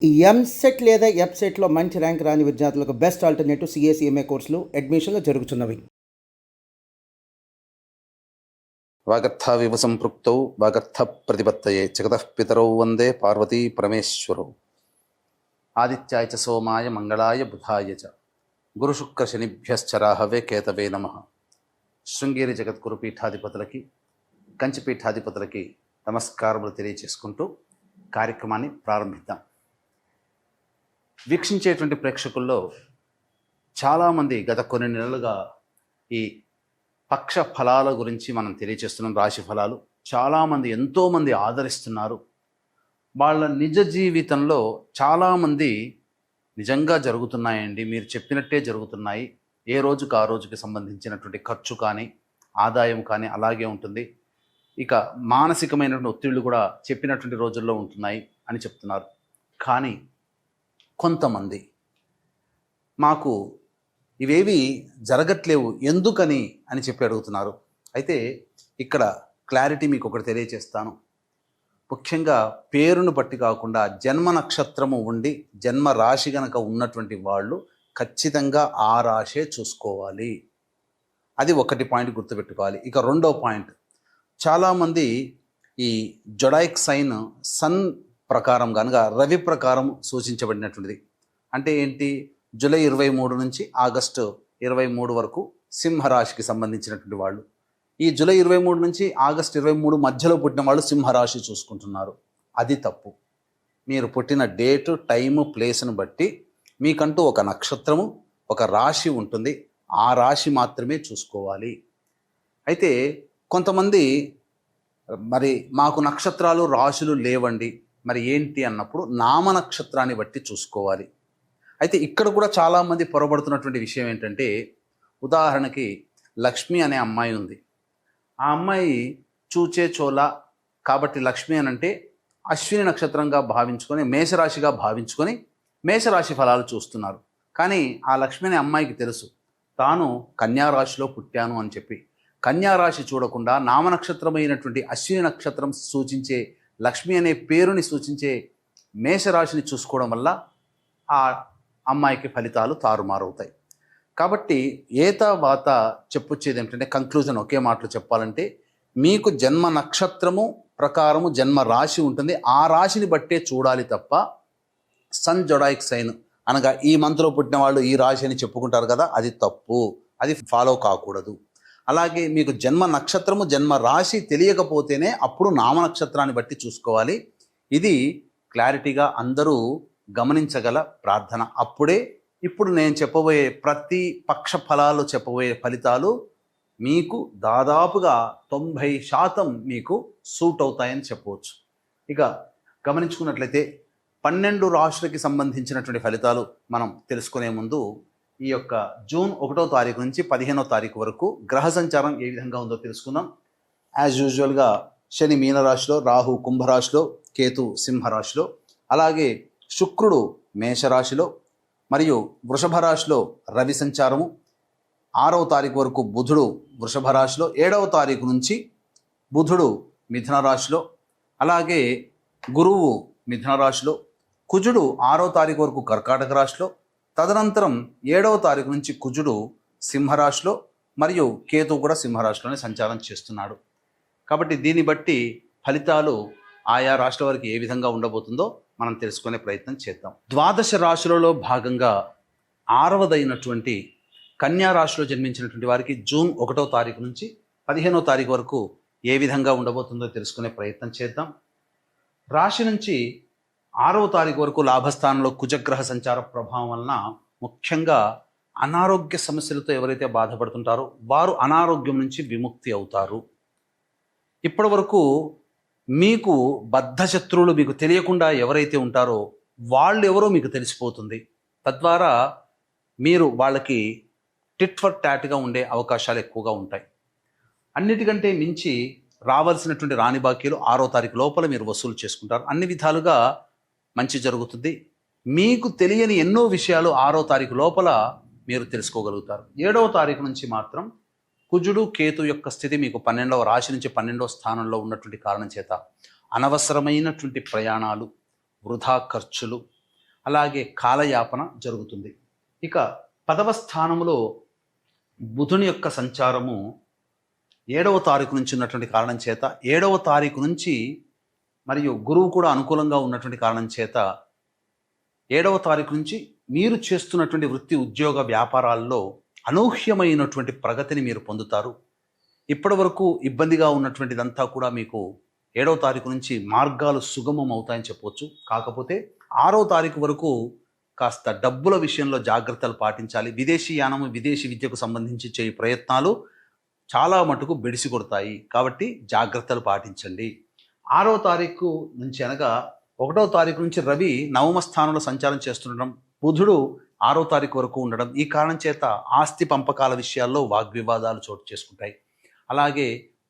ఈ ఎంసెట్ లేదా ఎఫ్సెట్లో మంచి ర్యాంక్ రాని విద్యార్థులకు బెస్ట్ ఆల్టర్నేటివ్ సిఎస్ఈఎంఏ కోర్సులు అడ్మిషన్లు జరుగుతున్నవి. వాగర్థావివ సంపృక్తౌ వాగర్థ ప్రతిపత్తయే జగతః పితరౌ వందే పార్వతీ పరమేశ్వరౌ. ఆదిత్యాయ చ సోమాయ మంగళాయ బుధాయ చ గురుశుక్ర శనిభ్యశ్చరాహవే కేతవే నమః. శృంగేరి జగద్గురు పీఠాధిపతులకి, కంచి పీఠాధిపతులకి నమస్కారములు తెలియచేసుకుంటూ కార్యక్రమాన్ని ప్రారంభిద్దాం. వీక్షించేటువంటి ప్రేక్షకుల్లో చాలామంది గత కొన్ని నెలలుగా ఈ పక్ష ఫలాల గురించి మనం తెలియచేస్తున్నాం. రాశి ఫలాలు చాలామంది ఎంతోమంది ఆదరిస్తున్నారు. వాళ్ళ నిజ జీవితంలో చాలామంది నిజంగా జరుగుతున్నాయండి, మీరు చెప్పినట్టే జరుగుతున్నాయి, ఏ రోజుకు ఆ రోజుకి సంబంధించినటువంటి ఖర్చు కానీ ఆదాయం కానీ అలాగే ఉంటుంది, ఇక మానసికమైనటువంటి ఒత్తిళ్లు కూడా చెప్పినటువంటి రోజుల్లో ఉంటున్నాయి అని చెప్తున్నారు. కానీ కొంతమంది మాకు ఇవేవి జరగట్లేవు ఎందుకని అని చెప్పి అడుగుతున్నారు. అయితే ఇక్కడ క్లారిటీ మీకు ఒకటి తెలియచేస్తాను. ముఖ్యంగా పేరును బట్టి కాకుండా జన్మ నక్షత్రము ఉండి జన్మ రాశి గనక ఉన్నటువంటి వాళ్ళు ఖచ్చితంగా ఆ రాశే చూసుకోవాలి. అది ఒకటి పాయింట్ గుర్తుపెట్టుకోవాలి. ఇక రెండో పాయింట్, చాలామంది ఈ జొడాయిక్ సైన్ సన్ ప్రకారం కనుక రవి ప్రకారం సూచించబడినటువంటిది. అంటే ఏంటి, జూలై 23 నుంచి ఆగస్టు 23 వరకు సింహరాశికి సంబంధించినటువంటి వాళ్ళు. ఈ జూలై 23 నుంచి ఆగస్టు 23 మధ్యలో పుట్టిన వాళ్ళు సింహరాశి చూసుకుంటున్నారు. అది తప్పు. మీరు పుట్టిన డేటు, టైము, ప్లేస్ను బట్టి మీకంటూ ఒక నక్షత్రము, ఒక రాశి ఉంటుంది. ఆ రాశి మాత్రమే చూసుకోవాలి. అయితే కొంతమంది మరి మాకు నక్షత్రాలు రాశులు లేవండి, మరి ఏంటి అన్నప్పుడు నామ నక్షత్రాన్ని బట్టి చూసుకోవాలి. అయితే ఇక్కడ కూడా చాలామంది పొరబడుతున్నటువంటి విషయం ఏంటంటే, ఉదాహరణకి లక్ష్మి అనే అమ్మాయి ఉంది. ఆ అమ్మాయి చూచే చోళ కాబట్టి లక్ష్మి అని అంటే అశ్విని నక్షత్రంగా భావించుకొని, మేషరాశిగా భావించుకొని మేషరాశి ఫలాలు చూస్తున్నారు. కానీ ఆ లక్ష్మి అనే అమ్మాయికి తెలుసు తాను కన్యారాశిలో పుట్టాను అని చెప్పి. కన్యారాశి చూడకుండా నామనక్షత్రమైనటువంటి అశ్విని నక్షత్రం సూచించే లక్ష్మి అనే పేరుని సూచించే మేషరాశిని చూసుకోవడం వల్ల ఆ అమ్మాయికి ఫలితాలు తారుమారవుతాయి. కాబట్టి ఏతావాత చెప్పొచ్చేది ఏమిటంటే, కంక్లూజన్ ఒకే మాటలో చెప్పాలంటే, మీకు జన్మ నక్షత్రము ప్రకారము జన్మ రాశి ఉంటుంది. ఆ రాశిని బట్టే చూడాలి తప్ప సన్ జొడాయిక్ సైన్ అనగా ఈ మంత్లో పుట్టిన వాళ్ళు ఈ రాశి అని చెప్పుకుంటారు కదా, అది తప్పు. అది ఫాలో కాకూడదు. అలాగే మీకు జన్మ నక్షత్రము జన్మ రాశి తెలియకపోతేనే అప్పుడు నామ నక్షత్రాన్ని బట్టి చూసుకోవాలి. ఇది క్లారిటీగా అందరూ గమనించగల ప్రార్థన. అప్పుడే ఇప్పుడు నేను చెప్పబోయే ప్రతి పక్ష ఫలాలు, చెప్పబోయే ఫలితాలు మీకు దాదాపుగా 90% మీకు సూట్ అవుతాయని చెప్పవచ్చు. ఇక గమనించుకున్నట్లయితే 12 రాశులకి సంబంధించినటువంటి ఫలితాలు మనం తెలుసుకునే ముందు ఈ యొక్క జూన్ 1వ తారీఖు నుంచి 15వ తారీఖు వరకు గ్రహ సంచారం ఏ విధంగా ఉందో తెలుసుకుందాం. యాజ్ యూజువల్గా శని మీనరాశిలో, రాహు కుంభరాశిలో, కేతు సింహరాశిలో, అలాగే శుక్రుడు మేషరాశిలో మరియు వృషభ రాశిలో రవి సంచారము, 6వ తారీఖు వరకు బుధుడు వృషభ రాశిలో, 7వ తారీఖు నుంచి బుధుడు మిథున రాశిలో, అలాగే గురువు మిథున రాశిలో, కుజుడు 6వ తారీఖు వరకు కర్కాటక రాశిలో, తదనంతరం 7వ తారీఖు నుంచి కుజుడు సింహరాశిలో మరియు కేతు కూడా సింహరాశిలోనే సంచారం చేస్తున్నాడు. కాబట్టి దీన్ని బట్టి ఫలితాలు ఆయా రాశుల వారికి ఏ విధంగా ఉండబోతుందో మనం తెలుసుకునే ప్రయత్నం చేద్దాం. ద్వాదశ రాశులలో భాగంగా 6వదైనటువంటి కన్యా రాశిలో జన్మించినటువంటి వారికి జూన్ 1వ తారీఖు నుంచి 15వ తారీఖు వరకు ఏ విధంగా ఉండబోతుందో తెలుసుకునే ప్రయత్నం చేద్దాం. రాశి నుంచి 6వ తారీఖు వరకు లాభస్థానంలో కుజగ్రహ సంచార ప్రభావం వలన ముఖ్యంగా అనారోగ్య సమస్యలతో ఎవరైతే బాధపడుతుంటారో వారు అనారోగ్యం నుంచి విముక్తి అవుతారు. ఇప్పటి వరకు మీకు బద్ధశత్రువులు మీకు తెలియకుండా ఎవరైతే ఉంటారో వాళ్ళు ఎవరో మీకు తెలిసిపోతుంది. తద్వారా మీరు వాళ్ళకి టిట్ ఫర్ టాట్గా ఉండే అవకాశాలు ఎక్కువగా ఉంటాయి. అన్నిటికంటే మించి రావాల్సినటువంటి రాని బాకీలు 6వ తారీఖు లోపల మీరు వసూలు చేసుకుంటారు. అన్ని విధాలుగా మంచి జరుగుతుంది. మీకు తెలియని ఎన్నో విషయాలు 6వ తారీఖు లోపల మీరు తెలుసుకోగలుగుతారు. 7వ తారీఖు నుంచి మాత్రం కుజుడు కేతు యొక్క స్థితి మీకు 12వ రాశి నుంచి 12వ స్థానంలో ఉన్నటువంటి కారణం చేత అనవసరమైనటువంటి ప్రయాణాలు, వృధా ఖర్చులు, అలాగే కాలయాపన జరుగుతుంది. ఇక 10వ స్థానంలో బుధుని యొక్క సంచారము 7వ తారీఖు నుంచి ఉన్నటువంటి కారణం చేత, 7వ తారీఖు నుంచి మరియు గురువు కూడా అనుకూలంగా ఉన్నటువంటి కారణం చేత 7వ తారీఖు నుంచి మీరు చేస్తున్నటువంటి వృత్తి ఉద్యోగ వ్యాపారాల్లో అనూహ్యమైనటువంటి ప్రగతిని మీరు పొందుతారు. ఇప్పటి వరకు ఇబ్బందిగా ఉన్నటువంటిదంతా కూడా మీకు 7వ తారీఖు నుంచి మార్గాలు సుగమం అవుతాయని చెప్పవచ్చు. కాకపోతే 6వ తారీఖు వరకు కాస్త డబ్బుల విషయంలో జాగ్రత్తలు పాటించాలి. విదేశీ యానము, విదేశీ విద్యకు సంబంధించి చేయి ప్రయత్నాలు చాలా మటుకు బెడిసి కొడతాయి. కాబట్టి జాగ్రత్తలు పాటించండి. 6వ తారీఖు నుంచి అనగా 1వ తారీఖు నుంచి రవి 9వ స్థానంలో సంచారం చేస్తుండడం, బుధుడు 6వ తారీఖు వరకు ఉండడం, ఈ కారణం చేత ఆస్తి పంపకాల విషయాల్లో వాగ్వివాదాలు చోటు చేసుకుంటాయి. అలాగే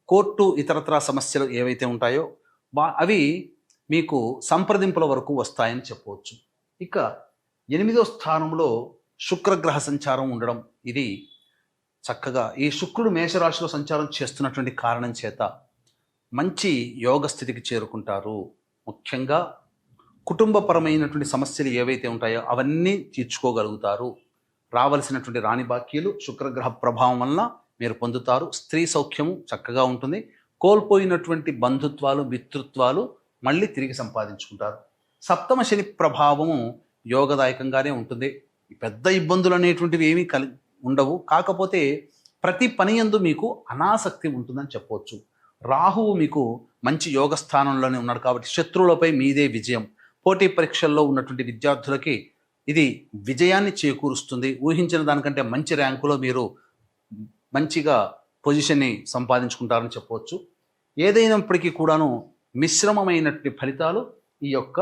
కోర్టు ఇతరత్రా సమస్యలు ఏవైతే ఉంటాయో అవి మీకు సంప్రదింపుల వరకు వస్తాయని చెప్పవచ్చు. ఇక 8వ స్థానంలో శుక్రగ్రహ సంచారం ఉండడం, ఇది చక్కగా ఈ శుక్రుడు మేషరాశిలో సంచారం చేస్తున్నటువంటి కారణం చేత మంచి యోగ స్థితికి చేరుకుంటారు. ముఖ్యంగా కుటుంబపరమైనటువంటి సమస్యలు ఏవైతే ఉంటాయో అవన్నీ తీర్చుకోగలుగుతారు. రావలసినటువంటి రాణి బాకీలు శుక్రగ్రహ ప్రభావం వలన మీరు పొందుతారు. స్త్రీ సౌఖ్యము చక్కగా ఉంటుంది. కోల్పోయినటువంటి బంధుత్వాలు, మిత్రుత్వాలు మళ్ళీ తిరిగి సంపాదించుకుంటారు. 7వ శని ప్రభావము యోగదాయకంగానే ఉంటుంది. పెద్ద ఇబ్బందులు అనేటువంటివి ఏమీ ఉండవు. కాకపోతే ప్రతి పని యందు మీకు అనాసక్తి ఉంటుందని చెప్పవచ్చు. రాహువు మీకు మంచి యోగ స్థానంలోనే ఉన్నాడు కాబట్టి శత్రువులపై మీదే విజయం. పోటీ పరీక్షల్లో ఉన్నటువంటి విద్యార్థులకి ఇది విజయాన్ని చేకూరుస్తుంది. ఊహించిన దానికంటే మంచి ర్యాంకులో మీరు మంచిగా పొజిషన్ని సంపాదించుకుంటారని చెప్పవచ్చు. ఏదైనప్పటికీ కూడాను మిశ్రమమైనటువంటి ఫలితాలు ఈ యొక్క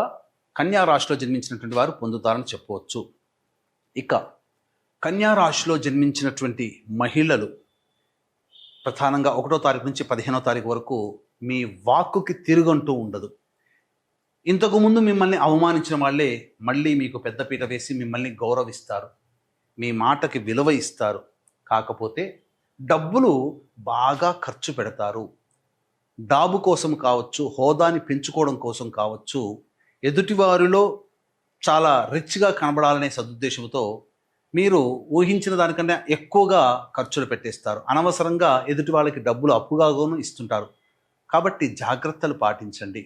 కన్యా రాశిలో జన్మించినటువంటి వారు పొందుతారని చెప్పవచ్చు. ఇక కన్యా రాశిలో జన్మించినటువంటి మహిళలు ప్రధానంగా 1వ తారీఖు నుంచి 15వ తారీఖు వరకు మీ వాక్కుకి తిరుగంటూ ఉండదు. ఇంతకుముందు మిమ్మల్ని అవమానించిన వాళ్ళే మళ్ళీ మీకు పెద్దపీట వేసి మిమ్మల్ని గౌరవిస్తారు, మీ మాటకి విలువ ఇస్తారు. కాకపోతే డబ్బులు బాగా ఖర్చు పెడతారు. డాబు కోసం కావచ్చు, హోదాని పెంచుకోవడం కోసం కావచ్చు, ఎదుటివారిలో చాలా రిచ్గా కనబడాలనే సదుద్దేశంతో మీరు ఊహించిన దానికన్నా ఎక్కువగా ఖర్చులు పెట్టేస్తారు. అనవసరంగా ఎదుటి వాళ్ళకి డబ్బులు అప్పుగాను ఇస్తుంటారు. కాబట్టి జాగ్రత్తలు పాటించండి.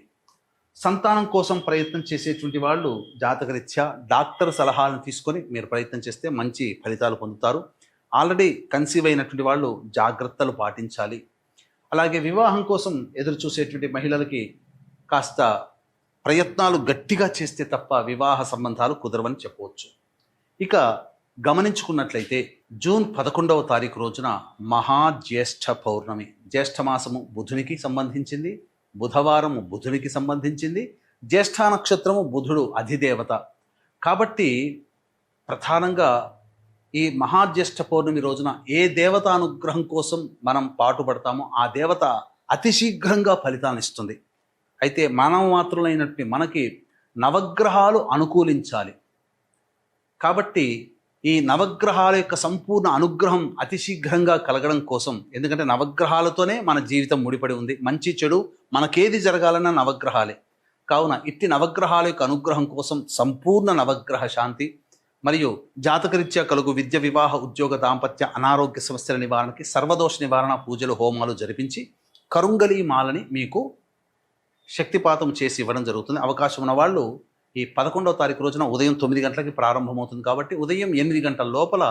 సంతానం కోసం ప్రయత్నం చేసేటువంటి వాళ్ళు జాతకరీత్యా డాక్టర్ సలహాలను తీసుకొని మీరు ప్రయత్నం చేస్తే మంచి ఫలితాలు పొందుతారు. ఆల్రెడీ కన్సీవ్ అయినటువంటి వాళ్ళు జాగ్రత్తలు పాటించాలి. అలాగే వివాహం కోసం ఎదురు చూసేటువంటి మహిళలకి కాస్త ప్రయత్నాలు గట్టిగా చేస్తే తప్ప వివాహ సంబంధాలు కుదరవని చెప్పవచ్చు. ఇక గమనించుకున్నట్లయితే జూన్ 11వ తారీఖు రోజున మహాజ్యేష్ఠ పౌర్ణమి. జ్యేష్ఠమాసము బుధునికి సంబంధించింది, బుధవారము బుధునికి సంబంధించింది, జ్యేష్ఠ నక్షత్రము బుధుడు అధిదేవత. కాబట్టి ప్రధానంగా ఈ మహాజ్యేష్ఠ పౌర్ణమి రోజున ఏ దేవత అనుగ్రహం కోసం మనం పాటుపడతామో ఆ దేవత అతి శీఘ్రంగా ఫలితాన్ని ఇస్తుంది. అయితే మానవ మాత్రులైనట్టు మనకి నవగ్రహాలు అనుకూలించాలి. కాబట్టి ఈ నవగ్రహాల యొక్క సంపూర్ణ అనుగ్రహం అతి శీఘ్రంగా కలగడం కోసం, ఎందుకంటే నవగ్రహాలతోనే మన జీవితం ముడిపడి ఉంది. మంచి చెడు మనకేది జరగాలన్నా నవగ్రహాలే. కావున ఇట్టి నవగ్రహాల యొక్క అనుగ్రహం కోసం సంపూర్ణ నవగ్రహ శాంతి మరియు జాతకరీత్యా కలుగు విద్య, వివాహ, ఉద్యోగ, దాంపత్య, అనారోగ్య సమస్యల నివారణకి సర్వదోష నివారణ పూజలు, హోమాలు జరిపించి కరుంగలి మాలని మీకు శక్తిపాతం చేసి ఇవ్వడం జరుగుతుంది. అవకాశం ఉన్న వాళ్ళు ఈ 11వ తారీఖు రోజున ఉదయం 9 గంటలకి ప్రారంభమవుతుంది కాబట్టి ఉదయం 8 గంటల లోపల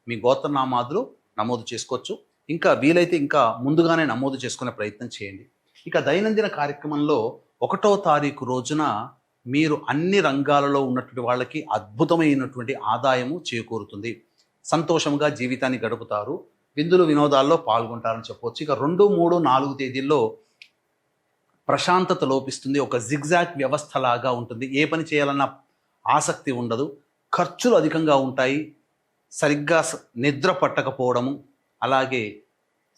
మీ గోత్రనామాదులు నమోదు చేసుకోవచ్చు. ఇంకా వీలైతే ఇంకా ముందుగానే నమోదు చేసుకునే ప్రయత్నం చేయండి. ఇక దైనందిన కార్యక్రమంలో 1వ తారీఖు రోజున మీరు అన్ని రంగాలలో ఉన్నటువంటి వాళ్ళకి అద్భుతమైనటువంటి ఆదాయము చేకూరుతుంది. సంతోషంగా జీవితాన్ని గడుపుతారు. విందులు వినోదాల్లో పాల్గొంటారని చెప్పవచ్చు. ఇక 2, 3, 4 తేదీల్లో ప్రశాంతత లోపిస్తుంది. ఒక జిగ్జాగ్ వ్యవస్థలాగా ఉంటుంది. ఏ పని చేయాలన్నా ఆసక్తి ఉండదు. ఖర్చులు అధికంగా ఉంటాయి. సరిగ్గా నిద్ర పట్టకపోవడము, అలాగే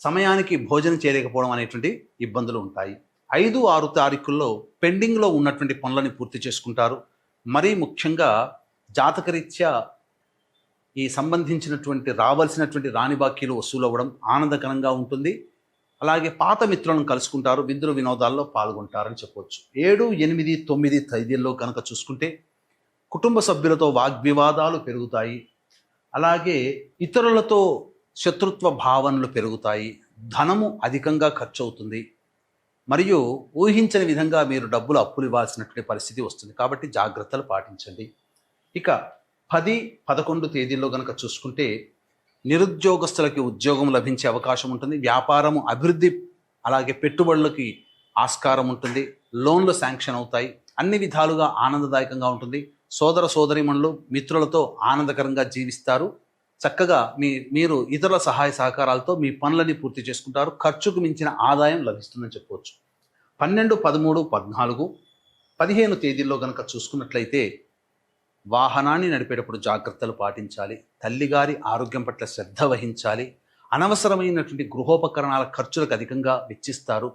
సమయానికి భోజనం చేయలేకపోవడం అనేటువంటి ఇబ్బందులు ఉంటాయి. 5, 6 తారీఖుల్లో పెండింగ్లో ఉన్నటువంటి పనులని పూర్తి చేసుకుంటారు. మరీ ముఖ్యంగా జాతకరీత్యా ఈ సంబంధించినటువంటి రావాల్సినటువంటి రాణి బాకీలు వసూలు అవ్వడం ఆనందకరంగా ఉంటుంది. అలాగే పాత మిత్రులను కలుసుకుంటారు. విందులు వినోదాల్లో పాల్గొంటారని చెప్పవచ్చు. 7, 8, 9 తేదీల్లో కనుక చూసుకుంటే కుటుంబ సభ్యులతో వాగ్వివాదాలు పెరుగుతాయి. అలాగే ఇతరులతో శత్రుత్వ భావనలు పెరుగుతాయి. ధనము అధికంగా ఖర్చు అవుతుంది. మరియు ఊహించని విధంగా మీరు డబ్బులు అప్పులు ఇవ్వాల్సినటువంటి పరిస్థితి వస్తుంది. కాబట్టి జాగ్రత్తలు పాటించండి. ఇక 10, 11 తేదీల్లో కనుక చూసుకుంటే నిరుద్యోగస్తులకి ఉద్యోగం లభించే అవకాశం ఉంటుంది. వ్యాపారము అభివృద్ధి, అలాగే పెట్టుబడులకి ఆస్కారం ఉంటుంది. లోన్లు శాంక్షన్ అవుతాయి. అన్ని విధాలుగా ఆనందదాయకంగా ఉంటుంది. సోదర సోదరీమణులు మిత్రులతో ఆనందకరంగా జీవిస్తారు. చక్కగా మీరు ఇతరుల సహాయ సహకారాలతో మీ పనులని పూర్తి చేసుకుంటారు. ఖర్చుకు మించిన ఆదాయం లభిస్తుందని చెప్పవచ్చు. 12, 13, 14, 15 తేదీల్లో కనుక చూసుకున్నట్లయితే వాహనాన్ని నడిపేటప్పుడు జాగ్రత్తలు పాటించాలి. తల్లిగారి ఆరోగ్యం పట్ల శ్రద్ధ వహించాలి. అనవసరమైనటువంటి గృహోపకరణాల ఖర్చులకు అధికంగా వెచ్చిస్తారు.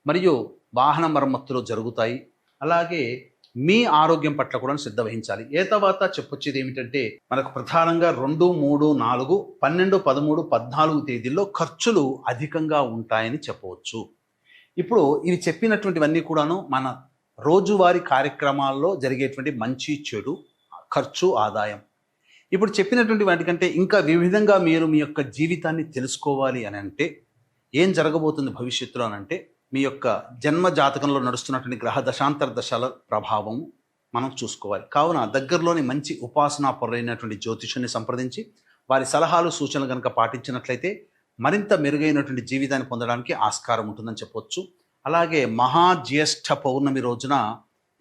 మరియు వాహన మరమ్మతులు జరుగుతాయి. అలాగే మీ ఆరోగ్యం పట్ల కూడా శ్రద్ధ వహించాలి. తర్వాత చెప్పొచ్చేది ఏమిటంటే మనకు ప్రధానంగా 2, 3, 4, 12, 13, 14 తేదీల్లో ఖర్చులు అధికంగా ఉంటాయని చెప్పవచ్చు. ఇప్పుడు ఇవి చెప్పినటువంటివన్నీ కూడాను మన రోజువారీ కార్యక్రమాల్లో జరిగేటువంటి మంచి చెడు, ఖర్చు, ఆదాయం. ఇప్పుడు చెప్పినటువంటి వాటికంటే ఇంకా వివిధంగా మీరు మీ యొక్క జీవితాన్ని తెలుసుకోవాలి అని అంటే ఏం జరగబోతుంది భవిష్యత్తులో అనంటే మీ యొక్క జన్మ జాతకంలో నడుస్తున్నటువంటి గ్రహ దశాంతర దశల ప్రభావం మనం చూసుకోవాలి. కావున దగ్గరలోని మంచి ఉపాసనా పరులైనటువంటి జ్యోతిషుని సంప్రదించి వారి సలహాలు సూచనలు కనుక పాటించినట్లయితే మరింత మెరుగైనటువంటి జీవితాన్ని పొందడానికి ఆస్కారం ఉంటుందని చెప్పొచ్చు. అలాగే మహాజ్యేష్ఠ పౌర్ణమి రోజున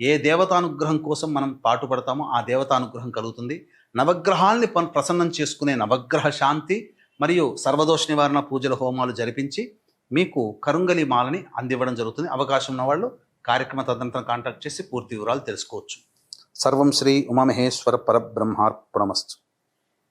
ఏ దేవతానుగ్రహం కోసం మనం పాటుపడతామో ఆ దేవతానుగ్రహం కలుగుతుంది. నవగ్రహాల్ని ప్రసన్నం చేసుకునే నవగ్రహ శాంతి మరియు సర్వదోష నివారణ పూజల హోమాలు జరిపించి మీకు కరుంగలి మాలని అందివ్వడం జరుగుతుంది. అవకాశం ఉన్న వాళ్ళు కార్యక్రమ తదనంతరం కాంటాక్ట్ చేసి పూర్తి వివరాలు తెలుసుకోవచ్చు. సర్వం శ్రీ ఉమామహేశ్వర పరబ్రహ్మార్పణమస్తు.